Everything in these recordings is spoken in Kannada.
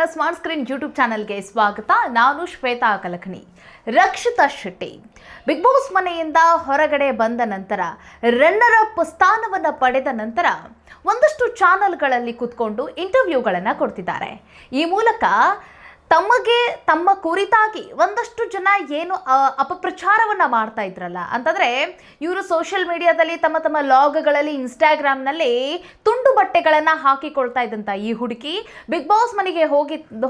ನಮಸ್ಕಾರ. ಸ್ಮಾರ್ಟ್ ಸ್ಕ್ರೀನ್ ಯೂಟ್ಯೂಬ್ ಚಾನಲ್ಗೆ ಸ್ವಾಗತ. ನಾನು ಶ್ವೇತಾ ಕಲಕಣಿ. ರಕ್ಷಿತಾ ಶೆಟ್ಟಿ ಬಿಗ್ ಬಾಸ್ ಮನೆಯಿಂದ ಹೊರಗಡೆ ಬಂದ ನಂತರ ರನ್ನರ್ ಅಪ್ ಸ್ಥಾನವನ್ನು ಪಡೆದ ನಂತರ ಒಂದಷ್ಟು ಚಾನಲ್ಗಳಲ್ಲಿ ಕೂತ್ಕೊಂಡು ಇಂಟರ್ವ್ಯೂಗಳನ್ನು ಕೊಡ್ತಿದ್ದಾರೆ. ಈ ಮೂಲಕ ತಮಗೆ ತಮ್ಮ ಕುರಿತಾಗಿ ಒಂದಷ್ಟು ಜನ ಏನು ಅಪಪ್ರಚಾರವನ್ನು ಮಾಡ್ತಾ ಇದ್ರಲ್ಲ ಅಂತಂದರೆ, ಇವರು ಸೋಷಿಯಲ್ ಮೀಡಿಯಾದಲ್ಲಿ ತಮ್ಮ ಲಾಗ್ಗಳಲ್ಲಿ ಇನ್ಸ್ಟಾಗ್ರಾಮ್ನಲ್ಲಿ ತುಂಡು ಬಟ್ಟೆಗಳನ್ನು ಹಾಕಿಕೊಳ್ತಾ ಇದ್ದಂಥ ಈ ಹುಡುಗಿ ಬಿಗ್ ಬಾಸ್ ಮನೆಗೆ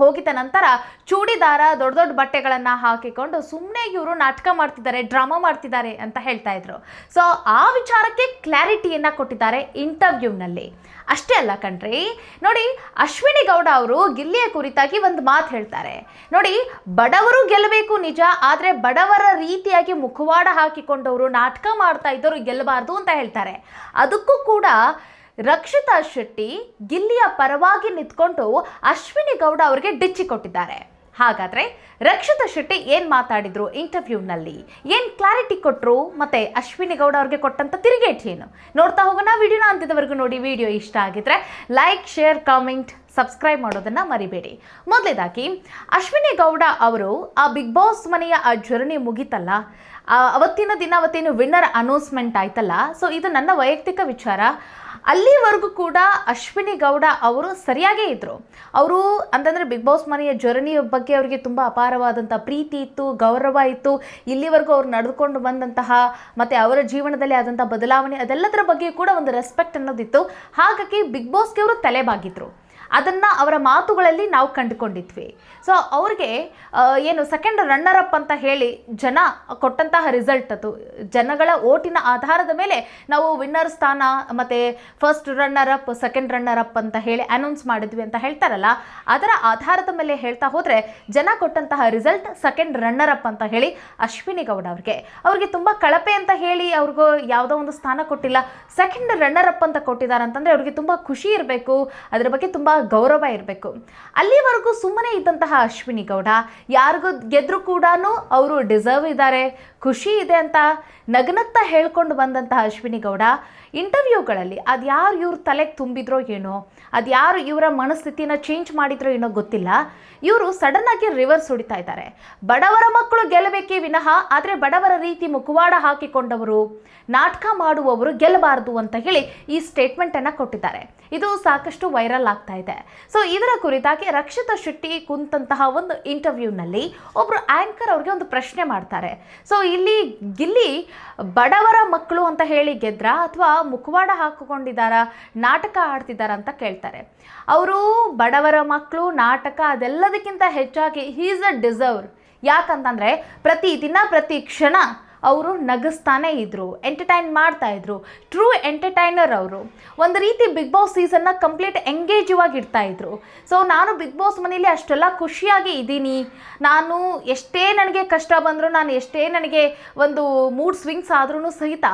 ಹೋಗಿದ ನಂತರ ಚೂಡಿದಾರ ದೊಡ್ಡ ದೊಡ್ಡ ಬಟ್ಟೆಗಳನ್ನು ಹಾಕಿಕೊಂಡು ಸುಮ್ಮನೆ ಇವರು ನಾಟಕ ಮಾಡ್ತಿದ್ದಾರೆ, ಡ್ರಾಮಾ ಮಾಡ್ತಿದ್ದಾರೆ ಅಂತ ಹೇಳ್ತಾ ಇದ್ರು. ಸೊ ಆ ವಿಚಾರಕ್ಕೆ ಕ್ಲಾರಿಟಿಯನ್ನು ಕೊಟ್ಟಿದ್ದಾರೆ ಇಂಟರ್ವ್ಯೂನಲ್ಲಿ. ಅಷ್ಟೇ ಅಲ್ಲ ಕಣ್ರಿ, ನೋಡಿ ಅಶ್ವಿನಿ ಗೌಡ ಅವರು ಗಿಲ್ಲಿಯ ಕುರಿತಾಗಿ ಒಂದು ಮಾತು ಹೇಳ್ತಾರೆ. ನೋಡಿ, ಬಡವರು ಗೆಲ್ಲಬೇಕು ನಿಜ, ಆದರೆ ಬಡವರ ರೀತಿಯಾಗಿ ಮುಖವಾಡ ಹಾಕಿಕೊಂಡವರು ನಾಟಕ ಮಾಡ್ತಾ ಇದ್ದವರು ಗೆಲ್ಲಬಾರ್ದು ಅಂತ ಹೇಳ್ತಾರೆ. ಅದಕ್ಕೂ ಕೂಡ ರಕ್ಷಿತಾ ಶೆಟ್ಟಿ ಗಿಲ್ಲಿಯ ಪರವಾಗಿ ನಿಂತ್ಕೊಂಡು ಅಶ್ವಿನಿ ಗೌಡ ಅವರಿಗೆ ಡಿಚ್ಚಿ ಕೊಟ್ಟಿದ್ದಾರೆ. ಹಾಗಾದರೆ ರಕ್ಷಿತಾ ಶೆಟ್ಟಿ ಏನು ಮಾತಾಡಿದ್ರು ಇಂಟರ್ವ್ಯೂನಲ್ಲಿ, ಏನು ಕ್ಲಾರಿಟಿ ಕೊಟ್ಟರು, ಮತ್ತು ಅಶ್ವಿನಿ ಗೌಡ ಅವ್ರಿಗೆ ಕೊಟ್ಟಂಥ ತಿರುಗೇಟು ಏನು ನೋಡ್ತಾ ಹೋಗೋಣ. ವಿಡಿಯೋನ ಅಂತ್ಯದವರೆಗೂ ನೋಡಿ. ವಿಡಿಯೋ ಇಷ್ಟ ಆಗಿದ್ರೆ ಲೈಕ್, ಶೇರ್, ಕಾಮೆಂಟ್, ಸಬ್ಸ್ಕ್ರೈಬ್ ಮಾಡೋದನ್ನು ಮರಿಬೇಡಿ. ಮೊದಲೇದಾಗಿ ಅಶ್ವಿನಿ ಗೌಡ ಅವರು ಆ ಬಿಗ್ ಬಾಸ್ ಮನೆಯ ಆ ಜರ್ನಿ ಮುಗಿತಲ್ಲ, ಅವತ್ತಿನ ದಿನ ಅವತ್ತೇನು ವಿನ್ನರ್ ಅನೌನ್ಸ್ಮೆಂಟ್ ಆಯ್ತಲ್ಲ, ಸೊ ಇದು ನನ್ನ ವೈಯಕ್ತಿಕ ವಿಚಾರ. ಅಲ್ಲಿವರೆಗೂ ಕೂಡ ಅಶ್ವಿನಿ ಗೌಡ ಅವರು ಸರಿಯಾಗೇ ಇದ್ದರು. ಅವರು ಅಂತಂದರೆ ಬಿಗ್ ಬಾಸ್ ಮನೆಯ ಜರ್ನಿಯ ಬಗ್ಗೆ ಅವರಿಗೆ ತುಂಬ ಅಪಾರವಾದಂಥ ಪ್ರೀತಿ ಇತ್ತು, ಗೌರವ ಇತ್ತು. ಇಲ್ಲಿವರೆಗೂ ಅವ್ರು ನಡೆದುಕೊಂಡು ಬಂದಂತಹ ಮತ್ತು ಅವರ ಜೀವನದಲ್ಲಿ ಆದಂಥ ಬದಲಾವಣೆ ಅದೆಲ್ಲದರ ಬಗ್ಗೆ ಕೂಡ ಒಂದು ರೆಸ್ಪೆಕ್ಟ್ ಅನ್ನೋದಿತ್ತು. ಹಾಗಾಗಿ ಬಿಗ್ ಬಾಸ್ಗೆ ಅವರು ತಲೆಬಾಗಿದ್ರು. ಅದನ್ನು ಅವರ ಮಾತುಗಳಲ್ಲಿ ನಾವು ಕಂಡುಕೊಂಡಿದ್ವಿ. ಸೊ ಅವ್ರಿಗೆ ಏನು ಸೆಕೆಂಡ್ ರನ್ನರ್ ಅಪ್ ಅಂತ ಹೇಳಿ ಜನ ಕೊಟ್ಟಂತಹ ರಿಸಲ್ಟ್, ಅದು ಜನಗಳ ಓಟಿನ ಆಧಾರದ ಮೇಲೆ ನಾವು ವಿನ್ನರ್ ಸ್ಥಾನ ಮತ್ತು first runner up, second runner up ಅಂತ ಹೇಳಿ ಅನೌನ್ಸ್ ಮಾಡಿದ್ವಿ ಅಂತ ಹೇಳ್ತಾರಲ್ಲ, ಅದರ ಆಧಾರದ ಮೇಲೆ ಹೇಳ್ತಾ ಹೋದರೆ ಜನ ಕೊಟ್ಟಂತಹ ರಿಸಲ್ಟ್ ಸೆಕೆಂಡ್ ರನ್ನರ್ ಅಪ್ ಅಂತ ಹೇಳಿ ಅಶ್ವಿನಿ ಗೌಡ ಅವ್ರಿಗೆ ತುಂಬ ಕಳಪೆ ಅಂತ ಹೇಳಿ ಅವ್ರಿಗೂ ಯಾವುದೋ ಒಂದು ಸ್ಥಾನ ಕೊಟ್ಟಿಲ್ಲ, ಸೆಕೆಂಡ್ ರನ್ನರ್ ಅಪ್ ಅಂತ ಕೊಟ್ಟಿದ್ದಾರೆ ಅಂತಂದರೆ ಅವ್ರಿಗೆ ತುಂಬ ಖುಷಿ ಇರಬೇಕು, ಅದರ ಬಗ್ಗೆ ತುಂಬ ಗೌರವ ಇರಬೇಕು. ಅಲ್ಲಿವರೆಗೂ ಸುಮ್ಮನೆ ಇದ್ದಂತಹ ಅಶ್ವಿನಿ ಗೌಡ ಯಾರಿಗೂ ಗೆದ್ರು ಕೂಡ ಅವರು ಡಿಸರ್ವ್ ಇದ್ದಾರೆ, ಖುಷಿ ಇದೆ ಅಂತ ನಗನಗ್ತಾ ಹೇಳ್ಕೊಂಡು ಬಂದಂತಹ ಅಶ್ವಿನಿ ಗೌಡ ಇಂಟರ್ವ್ಯೂಗಳಲ್ಲಿ ಅದ್ಯಾರು ಇವ್ರ ತಲೆಗೆ ತುಂಬಿದ್ರೋ ಏನೋ, ಅದ್ಯಾರು ಇವರ ಮನಸ್ಥಿತಿನ ಚೇಂಜ್ ಮಾಡಿದ್ರೋ ಏನೋ ಗೊತ್ತಿಲ್ಲ, ಇವರು ಸಡನ್ನಾಗಿ ರಿವರ್ಸ್ ಹೊಡಿತಾ ಇದ್ದಾರೆ. ಬಡವರ ಮಕ್ಕಳು ಗೆಲ್ಲಬೇಕೇ ವಿನಃ, ಆದರೆ ಬಡವರ ರೀತಿ ಮುಖವಾಡ ಹಾಕಿಕೊಂಡವರು, ನಾಟಕ ಮಾಡುವವರು ಗೆಲ್ಲಬಾರದು ಅಂತ ಹೇಳಿ ಈ ಸ್ಟೇಟ್ಮೆಂಟನ್ನು ಕೊಟ್ಟಿದ್ದಾರೆ. ಇದು ಸಾಕಷ್ಟು ವೈರಲ್ ಆಗ್ತಾ ಇದೆ. ಸೊ ಇದರ ಕುರಿತಾಗಿ ರಕ್ಷಿತಾ ಶೆಟ್ಟಿ ಕುಂತಹ ಒಂದು ಇಂಟರ್ವ್ಯೂನಲ್ಲಿ ಒಬ್ಬರು ಆ್ಯಂಕರ್ ಅವ್ರಿಗೆ ಒಂದು ಪ್ರಶ್ನೆ ಮಾಡ್ತಾರೆ. ಸೊ ಇಲ್ಲಿ ಗಿಲ್ಲಿ ಬಡವರ ಮಕ್ಕಳು ಅಂತ ಹೇಳಿ ಗೆದ್ರ ಅಥವಾ ಮುಖವಾಡ ಹಾಕಿಕೊಂಡಿದ್ದಾರಾ, ನಾಟಕ ಆಡ್ತಿದ್ದಾರಾ ಅಂತ ಕೇಳ್ತಾರೆ. ಅವರು ಬಡವರ ಮಕ್ಕಳು, ನಾಟಕ ಅದೆಲ್ಲದಕ್ಕಿಂತ ಹೆಚ್ಚಾಗಿ ಹೀಸ್ ಅ ಡಿಸರ್ವ್. ಯಾಕಂತಂದರೆ ಪ್ರತಿದಿನ ಪ್ರತಿ ಕ್ಷಣ ಅವರು ನಗಿಸ್ತಾನೇ ಇದ್ದರು, ಎಂಟರ್ಟೈನ್ ಮಾಡ್ತಾ ಇದ್ರು. ಟ್ರೂ ಎಂಟರ್ಟೈನರ್ ಅವರು. ಒಂದು ರೀತಿ ಬಿಗ್ ಬಾಸ್ ಸೀಸನ್ನ ಕಂಪ್ಲೀಟ್ ಎಂಗೇಜಿವ್ ಆಗಿ ಇಡ್ತಾ ಇದ್ರು. ಸೊ ನಾನು ಬಿಗ್ ಬಾಸ್ ಮನೇಲಿ ಅಷ್ಟೆಲ್ಲ ಖುಷಿಯಾಗಿ ಇದ್ದೀನಿ, ನಾನು ಎಷ್ಟೇ ನನಗೆ ಕಷ್ಟ ಬಂದರೂ, ನಾನು ಎಷ್ಟೇ ನನಗೆ ಒಂದು ಮೂಡ್ ಸ್ವಿಂಗ್ಸ್ ಆದ್ರೂ ಸಹಿತ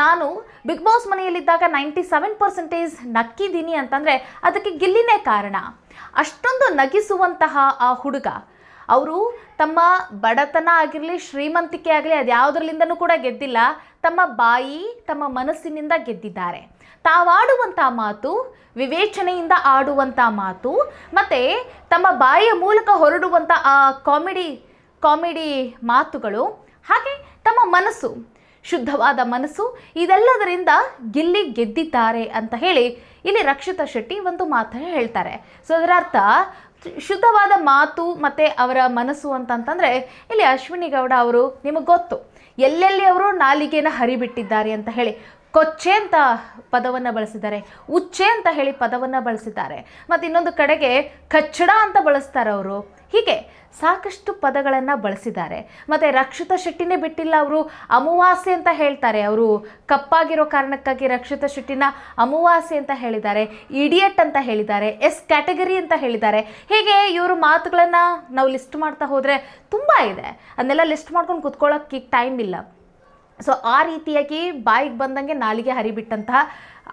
ನಾನು ಬಿಗ್ ಬಾಸ್ ಮನೆಯಲ್ಲಿದ್ದಾಗ 97% ನಕ್ಕಿದ್ದೀನಿ ಅಂತಂದರೆ ಅದಕ್ಕೆ ಗಿಲ್ಲಿನೇ ಕಾರಣ. ಅಷ್ಟೊಂದು ನಗಿಸುವಂತಹ ಆ ಹುಡುಗ ಅವರು ತಮ್ಮ ಬಡತನ ಆಗಿರಲಿ, ಶ್ರೀಮಂತಿಕೆ ಆಗಲಿ, ಅದು ಯಾವುದರಲ್ಲಿಂದನೂ ಕೂಡ ಗೆದ್ದಿಲ್ಲ, ತಮ್ಮ ಬಾಯಿ, ತಮ್ಮ ಮನಸ್ಸಿನಿಂದ ಗೆದ್ದಿದ್ದಾರೆ. ತಾವಾಡುವಂಥ ಮಾತು, ವಿವೇಚನೆಯಿಂದ ಆಡುವಂಥ ಮಾತು, ಮತ್ತು ತಮ್ಮ ಬಾಯಿಯ ಮೂಲಕ ಹೊರಡುವಂಥ ಆ ಕಾಮಿಡಿ ಮಾತುಗಳು, ಹಾಗೆ ತಮ್ಮ ಮನಸ್ಸು, ಶುದ್ಧವಾದ ಮನಸ್ಸು, ಇದೆಲ್ಲದರಿಂದ ಗಿಲ್ಲಿ ಗೆದ್ದಿದ್ದಾರೆ ಅಂತ ಹೇಳಿ ಇಲ್ಲಿ ರಕ್ಷಿತಾ ಶೆಟ್ಟಿ ಒಂದು ಮಾತನ್ನು ಹೇಳ್ತಾರೆ. ಸೊ ಅದರ ಅರ್ಥ ಶುದ್ಧವಾದ ಮಾತು ಮತ್ತು ಅವರ ಮನಸ್ಸು ಅಂತಂತಂದರೆ ಇಲ್ಲಿ ಅಶ್ವಿನಿ ಗೌಡ ಅವರು ನಿಮಗೆ ಗೊತ್ತು ಎಲ್ಲೆಲ್ಲಿ ಅವರು ನಾಲಿಗೆನ ಹರಿಬಿಟ್ಟಿದ್ದಾರೆ ಅಂತ ಹೇಳಿ. ಕೊಚ್ಚೆ ಅಂತ ಪದವನ್ನು ಬಳಸಿದ್ದಾರೆ, ಉಚ್ಚೆ ಅಂತ ಹೇಳಿ ಪದವನ್ನು ಬಳಸಿದ್ದಾರೆ, ಮತ್ತು ಇನ್ನೊಂದು ಕಡೆಗೆ ಕಚ್ಚಡ ಅಂತ ಬಳಸ್ತಾರೆ ಅವರು. ಹೀಗೆ ಸಾಕಷ್ಟು ಪದಗಳನ್ನು ಬಳಸಿದ್ದಾರೆ. ಮತ್ತು ರಕ್ಷಿತಾ ಶೆಟ್ಟಿನೇ ಬಿಟ್ಟಿಲ್ಲ, ಅವರು ಅಮಾವಾಸ್ಯೆ ಅಂತ ಹೇಳ್ತಾರೆ. ಅವರು ಕಪ್ಪಾಗಿರೋ ಕಾರಣಕ್ಕಾಗಿ ರಕ್ಷಿತಾ ಶೆಟ್ಟಿನ ಅಮಾವಾಸ್ಯೆ ಅಂತ ಹೇಳಿದ್ದಾರೆ, ಇಡಿಯಟ್ ಅಂತ ಹೇಳಿದ್ದಾರೆ, ಎಸ್ ಕ್ಯಾಟಗರಿ ಅಂತ ಹೇಳಿದ್ದಾರೆ. ಹೀಗೆ ಇವರು ಮಾತುಗಳನ್ನು ನಾವು ಲಿಸ್ಟ್ ಮಾಡ್ತಾ ಹೋದರೆ ತುಂಬ ಇದೆ, ಅದನ್ನೆಲ್ಲ ಲಿಸ್ಟ್ ಮಾಡ್ಕೊಂಡು ಕೂತ್ಕೊಳ್ಳೋಕ್ಕೆ ಟೈಮ್ ಇಲ್ಲ. ಸೊ ಆ ರೀತಿಯಾಗಿ ಬಾಯಿಗೆ ಬಂದಂಗೆ ನಾಲಿಗೆ ಹರಿಬಿಟ್ಟಂತಹ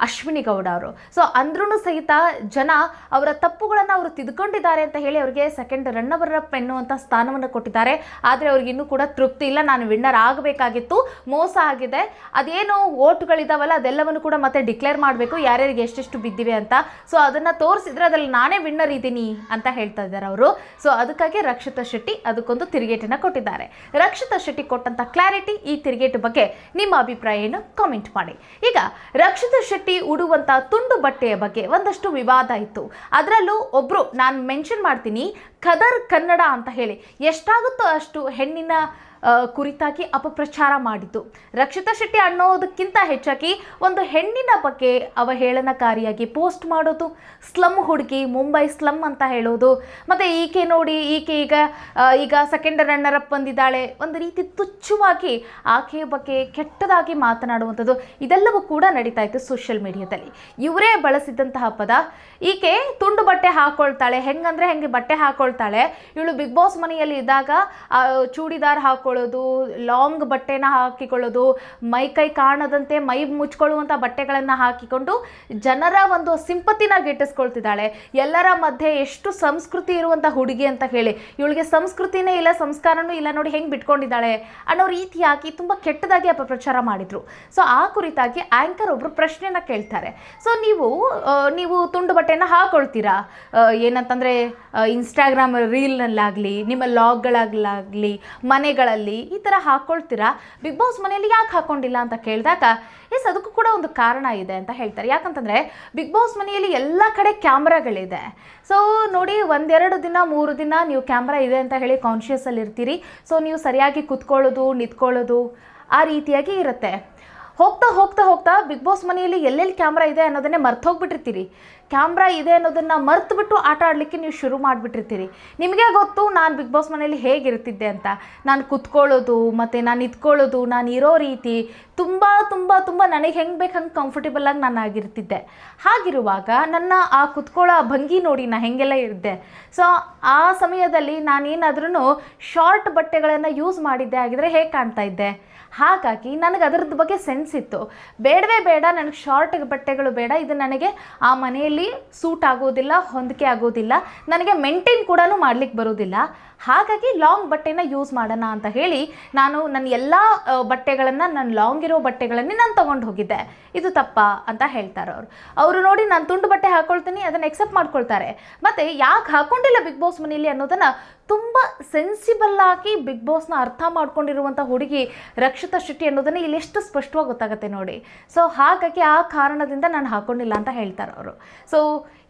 ಅಶ್ವಿನಿ ಗೌಡ ಅವರು. ಸೊ ಅಂದ್ರೂ ಸಹಿತ ಜನ ಅವರ ತಪ್ಪುಗಳನ್ನು ಅವರು ತಿದ್ಕೊಂಡಿದ್ದಾರೆ ಅಂತ ಹೇಳಿ ಅವರಿಗೆ ಸೆಕೆಂಡ್ ರನ್ನರ್ ಅಪ್ ಎನ್ನುವಂಥ ಸ್ಥಾನವನ್ನು ಕೊಟ್ಟಿದ್ದಾರೆ. ಆದರೆ ಅವ್ರಿಗೆ ಇನ್ನೂ ಕೂಡ ತೃಪ್ತಿ ಇಲ್ಲ. ನಾನು ವಿನ್ನರ್ ಆಗಬೇಕಾಗಿತ್ತು, ಮೋಸ ಆಗಿದೆ, ಅದೇನು ಓಟ್ಗಳಿದಾವಲ್ಲ ಅದೆಲ್ಲವನ್ನು ಕೂಡ ಮತ್ತೆ ಡಿಕ್ಲೇರ್ ಮಾಡಬೇಕು, ಯಾರ್ಯಾರಿಗೆ ಎಷ್ಟೆಷ್ಟು ಬಿದ್ದಿವೆ ಅಂತ. ಸೊ ಅದನ್ನು ತೋರಿಸಿದ್ರೆ ಅದರಲ್ಲಿ ನಾನೇ ವಿನ್ನರ್ ಇದ್ದೀನಿ ಅಂತ ಹೇಳ್ತಾ ಇದ್ದಾರೆ ಅವರು. ಸೊ ಅದಕ್ಕಾಗಿ ರಕ್ಷಿತಾ ಶೆಟ್ಟಿ ಅದಕ್ಕೊಂದು ತಿರುಗೇಟನ್ನು ಕೊಟ್ಟಿದ್ದಾರೆ. ರಕ್ಷಿತಾ ಶೆಟ್ಟಿ ಕೊಟ್ಟಂಥ ಕ್ಲಾರಿಟಿ, ಈ ತಿರುಗೇಟು ಬಗ್ಗೆ ನಿಮ್ಮ ಅಭಿಪ್ರಾಯ ಏನು ಕಾಮೆಂಟ್ ಮಾಡಿ. ಈಗ ರಕ್ಷಿತಾ ಶೆಟ್ಟಿ ಉಡುವಂಥ ತುಂಡು ಬಟ್ಟೆಯ ಬಗ್ಗೆ ಒಂದಷ್ಟು ವಿವಾದ ಇತ್ತು. ಅದರಲ್ಲೂ ಒಬ್ಬರು, ನಾನು ಮೆನ್ಷನ್ ಮಾಡ್ತೀನಿ, ಖದರ್ ಕನ್ನಡ ಅಂತ ಹೇಳಿ ಎಷ್ಟಾಗುತ್ತೋ ಅಷ್ಟು ಹೆಣ್ಣಿನ ಕುರಿತಾಗಿ ಅಪಪ್ರಚಾರ ಮಾಡಿದ್ದು. ರಕ್ಷಿತಾ ಶೆಟ್ಟಿ ಅನ್ನೋದಕ್ಕಿಂತ ಹೆಚ್ಚಾಗಿ ಒಂದು ಹೆಣ್ಣಿನ ಬಗ್ಗೆ ಅವಹೇಳನಕಾರಿಯಾಗಿ ಪೋಸ್ಟ್ ಮಾಡೋದು, ಸ್ಲಮ್ ಹುಡುಗಿ, ಮುಂಬೈ ಸ್ಲಮ್ ಅಂತ ಹೇಳೋದು, ಮತ್ತು ಈಕೆ ನೋಡಿ ಈಕೆ ಈಗ ಸೆಕೆಂಡ್ ರನ್ನರ್ ಅಪ್ ಬಂದಿದ್ದಾಳೆ, ಒಂದು ರೀತಿ ತುಚ್ಛವಾಗಿ ಆಕೆಯ ಬಗ್ಗೆ ಕೆಟ್ಟದಾಗಿ ಮಾತನಾಡುವಂಥದ್ದು, ಇದೆಲ್ಲವೂ ಕೂಡ ನಡೀತಾ ಇತ್ತು ಸೋಷಿಯಲ್ ಮೀಡಿಯಾದಲ್ಲಿ. ಇವರೇ ಬಳಸಿದಂತಹ ಪದ, ಈಕೆ ತುಂಡು ಬಟ್ಟೆ ಹಾಕೊಳ್ತಾಳೆ, ಹೆಂಗಂದ್ರೆ ಹೆಂಗೆ ಬಟ್ಟೆ ಹಾಕೊಳ್ತಾಳೆ, ಇವಳು ಬಿಗ್ ಬಾಸ್ ಮನೆಯಲ್ಲಿ ಇದ್ದಾಗ ಚೂಡಿದಾರ್ ಹಾಕೊಳ್ಳೋದು, ಲಾಂಗ್ ಬಟ್ಟೆನ ಹಾಕಿಕೊಳ್ಳೋದು, ಮೈ ಕೈ ಕಾಣದಂತೆ ಮೈ ಮುಚ್ಕೊಳ್ಳುವಂಥ ಬಟ್ಟೆಗಳನ್ನು ಹಾಕಿಕೊಂಡು ಜನರ ಒಂದು ಸಿಂಪತಿನ ಗಿಟ್ಟಿಸ್ಕೊಳ್ತಿದ್ದಾಳೆ. ಎಲ್ಲರ ಮಧ್ಯೆ ಎಷ್ಟು ಸಂಸ್ಕೃತಿ ಇರುವಂಥ ಹುಡುಗಿ ಅಂತ ಹೇಳಿ, ಇವಳಿಗೆ ಸಂಸ್ಕೃತಿನೇ ಇಲ್ಲ, ಸಂಸ್ಕಾರನೂ ಇಲ್ಲ, ನೋಡಿ ಹೆಂಗೆ ಬಿಟ್ಕೊಂಡಿದ್ದಾಳೆ ಅನ್ನೋ ರೀತಿಯಾಗಿ ತುಂಬ ಕೆಟ್ಟದಾಗಿ ಅಪಪ್ರಚಾರ ಮಾಡಿದರು. ಸೊ ಆ ಕುರಿತಾಗಿ ಆ್ಯಂಕರ್ ಒಬ್ಬರು ಪ್ರಶ್ನೆನ ಕೇಳ್ತಾರೆ. ಸೊ ನೀವು ತುಂಡು ಬಟ್ಟೆನ ಹಾಕೊಳ್ತೀರಾ, ಏನಂತಂದರೆ ಇನ್ಸ್ಟಾಗ್ರಾಮ್ ರೀಲ್ನಲ್ಲಾಗಲಿ, ನಿಮ್ಮ ಲಾಗ್ಗಳಾಗಲಾಗಲಿ, ಮನೆಗಳಲ್ಲಿ ಈ ಥರ ಹಾಕ್ಕೊಳ್ತೀರಾ, ಬಿಗ್ ಬಾಸ್ ಮನೆಯಲ್ಲಿ ಯಾಕೆ ಹಾಕ್ಕೊಂಡಿಲ್ಲ ಅಂತ ಕೇಳಿದಾಗ, ಎಸ್ ಅದಕ್ಕೂ ಕೂಡ ಒಂದು ಕಾರಣ ಇದೆ ಅಂತ ಹೇಳ್ತಾರೆ. ಯಾಕಂತಂದರೆ ಬಿಗ್ ಬಾಸ್ ಮನೆಯಲ್ಲಿ ಎಲ್ಲ ಕಡೆ ಕ್ಯಾಮ್ರಾಗಳಿದೆ. ಸೊ ನೋಡಿ, 1-2 ದಿನ 3 ದಿನ ನೀವು ಕ್ಯಾಮ್ರಾ ಇದೆ ಅಂತ ಹೇಳಿ ಕಾನ್ಷಿಯಸ್ಸಲ್ಲಿ ಇರ್ತೀರಿ. ಸೊ ನೀವು ಸರಿಯಾಗಿ ಕುತ್ಕೊಳ್ಳೋದು, ನಿಂತ್ಕೊಳ್ಳೋದು ಆ ರೀತಿಯಾಗಿ ಇರುತ್ತೆ. ಹೋಗ್ತಾ ಹೋಗ್ತಾ ಹೋಗ್ತಾ ಬಿಗ್ ಬಾಸ್ ಮನೆಯಲ್ಲಿ ಎಲ್ಲೆಲ್ಲಿ ಕ್ಯಾಮ್ರಾ ಇದೆ ಅನ್ನೋದನ್ನೇ ಮರ್ತೋಗ್ಬಿಟ್ಟಿರ್ತೀರಿ. ಕ್ಯಾಮ್ರಾ ಇದೆ ಅನ್ನೋದನ್ನು ಮರ್ತುಬಿಟ್ಟು ಆಟ ಆಡಲಿಕ್ಕೆ ನೀವು ಶುರು ಮಾಡಿಬಿಟ್ಟಿರ್ತೀರಿ. ನಿಮಗೆ ಗೊತ್ತು ನಾನು ಬಿಗ್ ಬಾಸ್ ಮನೆಯಲ್ಲಿ ಹೇಗಿರ್ತಿದ್ದೆ ಅಂತ. ನಾನು ಕುತ್ಕೊಳ್ಳೋದು ಮತ್ತು ನಾನು ನಿಂತ್ಕೊಳ್ಳೋದು, ನಾನು ಇರೋ ರೀತಿ ತುಂಬ ತುಂಬ ತುಂಬ ನನಗೆ ಹೆಂಗೆ ಬೇಕು ಹಂಗೆ ಕಂಫರ್ಟೇಬಲಾಗಿ ನಾನು ಆಗಿರ್ತಿದ್ದೆ. ಹಾಗಿರುವಾಗ ನನ್ನ ಆ ಕುತ್ಕೊಳ್ಳೋ ಭಂಗಿ ನೋಡಿ ನಾನು ಹೆಂಗೆಲ್ಲ ಇದ್ದೆ. ಸೊ ಆ ಸಮಯದಲ್ಲಿ ನಾನೇನಾದ್ರೂ ಶಾರ್ಟ್ ಬಟ್ಟೆಗಳನ್ನು ಯೂಸ್ ಮಾಡಿದ್ದೆ ಆಗಿದ್ರೆ ಹೇಗೆ ಕಾಣ್ತಾ ಇದ್ದೆ. ಹಾಗಾಗಿ ನನಗೆ ಅದರದ್ದು ಬಗ್ಗೆ ಸೆನ್ಸ್ ಇತ್ತು. ಬೇಡವೇ ಬೇಡ, ನನಗೆ ಶಾರ್ಟ್ ಬಟ್ಟೆಗಳು ಬೇಡ, ಇದು ನನಗೆ ಆ ಮನೆಯಲ್ಲಿ ಸೂಟ್ ಆಗೋದಿಲ್ಲ, ಹೊಂದಿಕೆ ಆಗೋದಿಲ್ಲ, ನನಗೆ ಮೇಂಟೈನ್ ಕೂಡ ಮಾಡಲಿಕ್ಕೆ ಬರೋದಿಲ್ಲ. ಹಾಗಾಗಿ ಲಾಂಗ್ ಬಟ್ಟೆನ ಯೂಸ್ ಮಾಡೋಣ ಅಂತ ಹೇಳಿ ನಾನು ನನ್ನ ಎಲ್ಲ ಬಟ್ಟೆಗಳನ್ನು, ನನ್ನ ಲಾಂಗ್ ಇರೋ ಬಟ್ಟೆಗಳನ್ನೇ ನಾನು ತೊಗೊಂಡು ಹೋಗಿದ್ದೆ. ಇದು ತಪ್ಪಾ ಅಂತ ಹೇಳ್ತಾರೆ ಅವರು ನೋಡಿ ನಾನು ತುಂಡು ಬಟ್ಟೆ ಹಾಕ್ಕೊಳ್ತೀನಿ, ಅದನ್ನು ಎಕ್ಸೆಪ್ಟ್ ಮಾಡ್ಕೊಳ್ತಾರೆ. ಮತ್ತು ಯಾಕೆ ಹಾಕ್ಕೊಂಡಿಲ್ಲ ಬಿಗ್ ಬಾಸ್ ಮನೆಯಲ್ಲಿ ಅನ್ನೋದನ್ನು ತುಂಬ ಸೆನ್ಸಿಬಲ್ ಆಗಿ ಬಿಗ್ ಬಾಸ್ನ ಅರ್ಥ ಮಾಡ್ಕೊಂಡಿರುವಂಥ ಹುಡುಗಿ ರಕ್ಷಿತಾ ಶೆಟ್ಟಿ ಅನ್ನೋದನ್ನು ಇಲ್ಲಿ ಎಷ್ಟು ಸ್ಪಷ್ಟವಾಗಿ ಗೊತ್ತಾಗುತ್ತೆ ನೋಡಿ. ಸೊ ಹಾಗಾಗಿ ಆ ಕಾರಣದಿಂದ ನಾನು ಹಾಕ್ಕೊಂಡಿಲ್ಲ ಅಂತ ಹೇಳ್ತಾರೆ ಅವರು. ಸೊ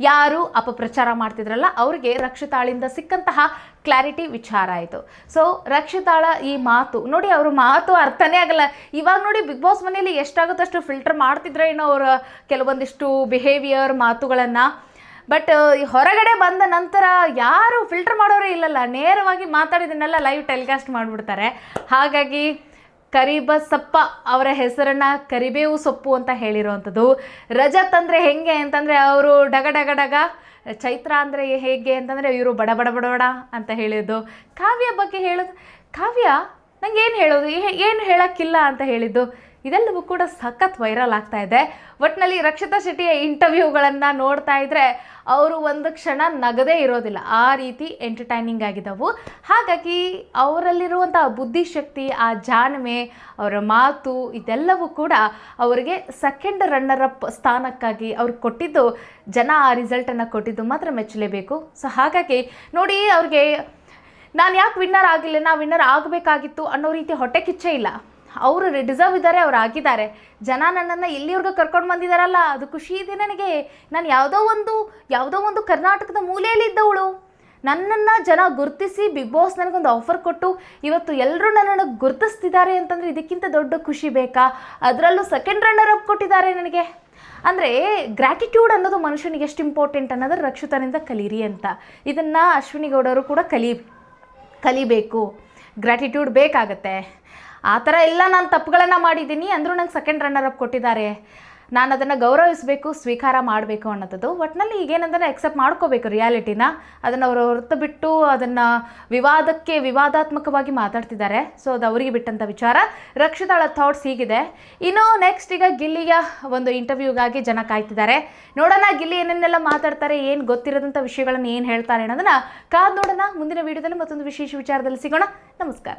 ಯಾರು ಅಪಪ್ರಚಾರ ಮಾಡ್ತಿದ್ರಲ್ಲ ಅವರಿಗೆ ರಕ್ಷಿತಾಳಿಂದ ಸಿಕ್ಕಂತಹ ಕ್ಲಾರಿಟಿ ವಿಚಾರ ಆಯಿತು. ಸೊ ರಕ್ಷಿತಾಳ ಈ ಮಾತು ನೋಡಿ, ಅವ್ರ ಮಾತು ಅರ್ಥನೇ ಆಗಲ್ಲ. ಇವಾಗ ನೋಡಿ ಬಿಗ್ ಬಾಸ್ ಮನೆಯಲ್ಲಿ ಎಷ್ಟಾಗುತ್ತೋ ಅಷ್ಟು ಫಿಲ್ಟರ್ ಮಾಡ್ತಿದ್ರೆ ಏನೋ ಅವರ ಕೆಲವೊಂದಿಷ್ಟು ಬಿಹೇವಿಯರ್ ಮಾತುಗಳನ್ನು. ಬಟ್ ಹೊರಗಡೆ ಬಂದ ನಂತರ ಯಾರು ಫಿಲ್ಟರ್ ಮಾಡೋರೇ ಇಲ್ಲಲ್ಲ, ನೇರವಾಗಿ ಮಾತಾಡಿದ್ದನ್ನೆಲ್ಲ ಲೈವ್ ಟೆಲಿಕಾಸ್ಟ್ ಮಾಡಿಬಿಡ್ತಾರೆ. ಹಾಗಾಗಿ ಕರಿಬಸಪ್ಪ ಅವರ ಹೆಸರನ್ನು ಕರಿಬೇವು ಸೊಪ್ಪು ಅಂತ ಹೇಳಿರೋವಂಥದ್ದು. ರಜತ್ ಅಂದರೆ ಹೆಂಗೆ ಅಂತಂದರೆ ಅವರು ಡಗ ಡಗ ಡಗ, ಚೈತ್ರ ಅಂದರೆ ಹೇಗೆ ಅಂತಂದರೆ ಇವರು ಬಡ ಬಡ ಬಡ ಬಡ ಅಂತ ಹೇಳಿದ್ದು. ಕಾವ್ಯ ಬಗ್ಗೆ ಹೇಳೋದು, ಕಾವ್ಯ ನಂಗೆ ಏನು ಹೇಳೋದು, ಏನು ಹೇಳೋಕ್ಕಿಲ್ಲ ಅಂತ ಹೇಳಿದ್ದು, ಇದೆಲ್ಲವೂ ಕೂಡ ಸಖತ್ ವೈರಲ್ ಆಗ್ತಾ ಇದೆ. ಒಟ್ಟಿನಲ್ಲಿ ರಕ್ಷಿತಾ ಶೆಟ್ಟಿಯ ಇಂಟರ್ವ್ಯೂಗಳನ್ನು ನೋಡ್ತಾ ಇದ್ದರೆ ಅವರು ಒಂದು ಕ್ಷಣ ನಗದೇ ಇರೋದಿಲ್ಲ, ಆ ರೀತಿ ಎಂಟರ್ಟೈನಿಂಗ್ ಆಗಿದ್ದವು. ಹಾಗಾಗಿ ಅವರಲ್ಲಿರುವಂಥ ಬುದ್ಧಿಶಕ್ತಿ, ಆ ಜಾಣ್ಮೆ, ಅವರ ಮಾತು, ಇದೆಲ್ಲವೂ ಕೂಡ ಅವರಿಗೆ ಸೆಕೆಂಡ್ ರನ್ನರ್ ಅಪ್ ಸ್ಥಾನಕ್ಕಾಗಿ ಅವ್ರಿಗೆ ಕೊಟ್ಟಿದ್ದು, ಜನ ಆ ರಿಸಲ್ಟನ್ನು ಕೊಟ್ಟಿದ್ದು ಮಾತ್ರ ಮೆಚ್ಚಲೇಬೇಕು. ಸೊ ಹಾಗಾಗಿ ನೋಡಿ, ಅವ್ರಿಗೆ ನಾನು ಯಾಕೆ ವಿನ್ನರ್ ಆಗಿಲ್ಲ, ನಾ ವಿನ್ನರ್ ಆಗಬೇಕಾಗಿತ್ತು ಅನ್ನೋ ರೀತಿ ಹೊಟ್ಟೆ ಕಿಚ್ಚೇ ಇಲ್ಲ. ಅವರು ಡಿಸರ್ವ್ ಇದ್ದಾರೆ, ಅವ್ರು ಆಗಿದ್ದಾರೆ. ಜನ ನನ್ನನ್ನು ಇಲ್ಲಿವರೆಗೂ ಕರ್ಕೊಂಡು ಬಂದಿದ್ದಾರಲ್ಲ, ಅದು ಖುಷಿ ಇದೆ ನನಗೆ. ನಾನು ಯಾವುದೋ ಒಂದು ಕರ್ನಾಟಕದ ಮೂಲೆಯಲ್ಲಿದ್ದವಳು, ನನ್ನನ್ನು ಜನ ಗುರುತಿಸಿ ಬಿಗ್ ಬಾಸ್ ನನಗೊಂದು ಆಫರ್ ಕೊಟ್ಟು ಇವತ್ತು ಎಲ್ಲರೂ ನನ್ನನ್ನು ಗುರುತಿಸ್ತಿದ್ದಾರೆ ಅಂತಂದರೆ ಇದಕ್ಕಿಂತ ದೊಡ್ಡ ಖುಷಿ ಬೇಕಾ? ಅದರಲ್ಲೂ ಸೆಕೆಂಡ್ ರನ್ನರ್ ಅಪ್ ಕೊಟ್ಟಿದ್ದಾರೆ ನನಗೆ. ಅಂದರೆ ಗ್ರ್ಯಾಟಿಟ್ಯೂಡ್ ಅನ್ನೋದು ಮನುಷ್ಯನಿಗೆ ಎಷ್ಟು ಇಂಪಾರ್ಟೆಂಟ್ ಅನ್ನೋದು ರಕ್ಷಿತಾನಿಂದ ಕಲೀರಿ ಅಂತ. ಇದನ್ನು ಅಶ್ವಿನಿ ಗೌಡರು ಕೂಡ ಕಲಿಬೇಕು. ಗ್ರ್ಯಾಟಿಟ್ಯೂಡ್ ಬೇಕಾಗತ್ತೆ. ಆ ಥರ ಎಲ್ಲ ನಾನು ತಪ್ಪುಗಳನ್ನು ಮಾಡಿದ್ದೀನಿ ಅಂದರೂ ನಂಗೆ ಸೆಕೆಂಡ್ ರನ್ನರ್ ಅಪ್ ಕೊಟ್ಟಿದ್ದಾರೆ. ನಾನು ಅದನ್ನು ಗೌರವಿಸಬೇಕು, ಸ್ವೀಕಾರ ಮಾಡಬೇಕು ಅನ್ನೋದು. ಒಟ್ಟಿನಲ್ಲಿ ಈಗೇನಂದ್ರೆ ಎಕ್ಸೆಪ್ಟ್ ಮಾಡ್ಕೋಬೇಕು ರಿಯಾಲಿಟಿನ. ಅದನ್ನು ಅವರು ಹೊರತು ಬಿಟ್ಟು ಅದನ್ನು ವಿವಾದಾತ್ಮಕವಾಗಿ ಮಾತಾಡ್ತಿದ್ದಾರೆ. ಸೊ ಅದು ಅವರಿಗೆ ಬಿಟ್ಟಂಥ ವಿಚಾರ. ರಕ್ಷಿತಾಳ ಥಾಟ್ಸ್ ಹೀಗಿದೆ. ಇನ್ನು ನೆಕ್ಸ್ಟ್ ಈಗ ಗಿಲ್ಲಿಯ ಒಂದು ಇಂಟರ್ವ್ಯೂಗಾಗಿ ಜನ ಕಾಯ್ತಿದ್ದಾರೆ. ನೋಡೋಣ ಗಿಲ್ಲಿ ಏನೇನೆಲ್ಲ ಮಾತಾಡ್ತಾರೆ, ಏನು ಗೊತ್ತಿರೋದಂಥ ವಿಷಯಗಳನ್ನು ಏನು ಹೇಳ್ತಾರೆ ಅನ್ನೋದನ್ನು ಕಾದು ನೋಡೋಣ. ಮುಂದಿನ ವಿಡಿಯೋದಲ್ಲಿ ಮತ್ತೊಂದು ವಿಶೇಷ ವಿಚಾರದಲ್ಲಿ ಸಿಗೋಣ. ನಮಸ್ಕಾರ.